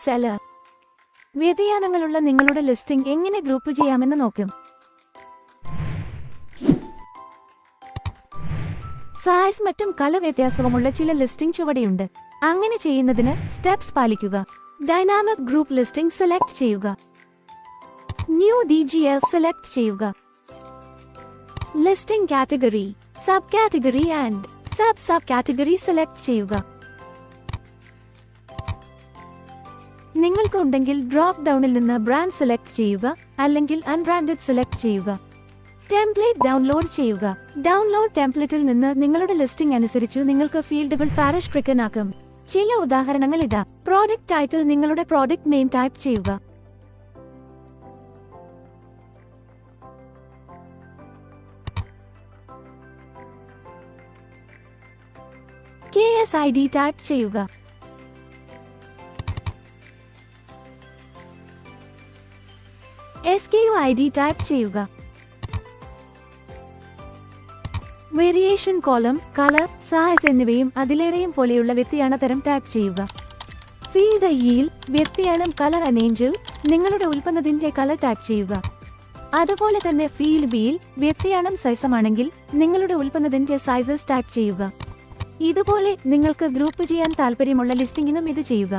Seller. വ്യതിയാനങ്ങളുള്ള നിങ്ങളുടെ listing എങ്ങനെ group ചെയ്യാമെന്ന് നോക്കും. സൈസ് മറ്റും കല വ്യത്യാസവുമുള്ള ചില ലിസ്റ്റിംഗ് ചുവടെയുണ്ട്. അങ്ങനെ ചെയ്യുന്നതിന് സ്റ്റെപ്സ് പാലിക്കുക. ഡൈനാമിക് ഗ്രൂപ്പ് ലിസ്റ്റിംഗ് സെലക്ട് ചെയ്യുക. ന്യൂ DGL സെലക്ട് ചെയ്യുക. Listing category, sub category and sub category select ചെയ്യുക. നിങ്ങൾക്ക് ഉണ്ടെങ്കിൽ ഡ്രോപ്പ് ഡൗണിൽ നിന്ന് ബ്രാൻഡ് സെലക്ട് ചെയ്യുക, അല്ലെങ്കിൽ അൺബ്രാൻഡഡ് സെലക്ട് ചെയ്യുക. ടെംപ്ലേറ്റ് ഡൗൺലോഡ് ചെയ്യുക. ഡൗൺലോഡ് ടെംപ്ലേറ്റിൽ നിന്ന് നിങ്ങളുടെ ലിസ്റ്റിംഗ് അനുസരിച്ച് നിങ്ങൾക്ക് ഫീൽഡുകൾ പാരഷ്ട്രിക്കനാക്കും. ചില ഉദാഹരണങ്ങൾ ഇതാ. പ്രോഡക്റ്റ് ടൈറ്റിൽ നിങ്ങളുടെ പ്രോഡക്റ്റ് നെയിം ടൈപ്പ് ചെയ്യുക. KSID ടൈപ്പ് ചെയ്യുക. SKUID ടൈപ്പ് ചെയ്യുക. വേരിയേഷൻ കോളം, കളർ, സൈസ് എന്നിവയും അതിലേറെയും പോലെയുള്ള വ്യതിയാന തരം ടൈപ്പ് ചെയ്യുക. ഫീൽഡ് ഐയിൽ വ്യതിയാനം കളർ അനേഞ്ചിൽ നിങ്ങളുടെ ഉൽപ്പന്നത്തിന്റെ കളർ ടൈപ്പ് ചെയ്യുക. അതുപോലെ തന്നെ ഫീൽഡ് ബിയിൽ വ്യതിയാനം സൈസമാണെങ്കിൽ നിങ്ങളുടെ ഉൽപ്പന്നത്തിന്റെ സൈസസ് ടൈപ്പ് ചെയ്യുക. ഇതുപോലെ നിങ്ങൾക്ക് ഗ്രൂപ്പ് ചെയ്യാൻ താൽപ്പര്യമുള്ള ലിസ്റ്റിംഗിനും ഇത് ചെയ്യുക.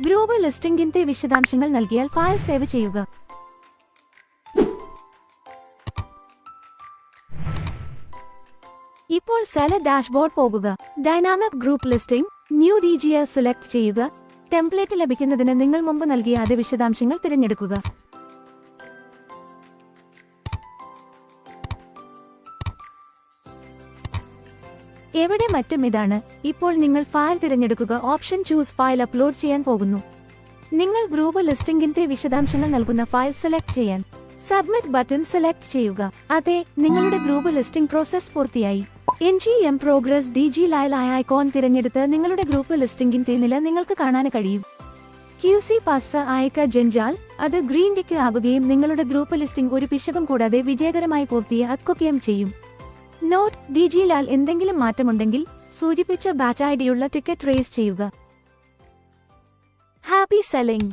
ഗ്രൂപ്പ് ലിസ്റ്റിംഗിന്റെ വിശദാംശങ്ങൾ നൽകിയാൽ ഫയൽ സേവ് ചെയ്യുക. ഇപ്പോൾ സെല്ലർ ഡാഷ്ബോർഡ് പോകുക. Dynamic group listing, new DGL select ചെയ്യുക. ടെംപ്ലേറ്റ് ലഭിക്കുന്നതിന് നിങ്ങൾ മുമ്പ് നൽകിയ അതേ വിശദാംശങ്ങൾ തിരഞ്ഞെടുക്കുക. എവിടെ മറ്റും ഇതാണ്. ഇപ്പോൾ നിങ്ങൾ ഫയൽ തിരഞ്ഞെടുക്കുക. ഓപ്ഷൻ ചൂസ് ഫയൽ അപ്ലോഡ് ചെയ്യാൻ പോകുന്നു. നിങ്ങൾ ഗ്രൂപ്പ് ലിസ്റ്റിംഗിന്റെ വിശദാംശങ്ങൾ നൽകുന്ന ഫയൽ സെലക്ട് ചെയ്യാൻ സബ്മിറ്റ് ബട്ടൺ സെലക്ട് ചെയ്യുക. അതെ, നിങ്ങളുടെ ഗ്രൂപ്പ് ലിസ്റ്റിംഗ് പ്രോസസ് പൂർത്തിയായി. NGM പ്രോഗ്രസ് DGLIL ഐക്കോൺ തിരഞ്ഞെടുത്ത് നിങ്ങളുടെ ഗ്രൂപ്പ് ലിസ്റ്റിംഗിന്റെ നില നിങ്ങൾക്ക് കാണാൻ കഴിയും. QC പാസ് അയക്ക ജഞ്ചാൽ അത് ഗ്രീൻ ടിക്ക് ആവുകയും നിങ്ങളുടെ ഗ്രൂപ്പ് ലിസ്റ്റിംഗ് ഒരു പിശകും കൂടാതെ വിജയകരമായി പൂർത്തിയാക്കുകയും ചെയ്യും. നോട്ട്: DGLIL എന്തെങ്കിലും മാറ്റമുണ്ടെങ്കിൽ സൂചിപ്പിച്ച ബാച്ച് ഐഡിയുള്ള ടിക്കറ്റ് റേസ് ചെയ്യുക. Happy selling.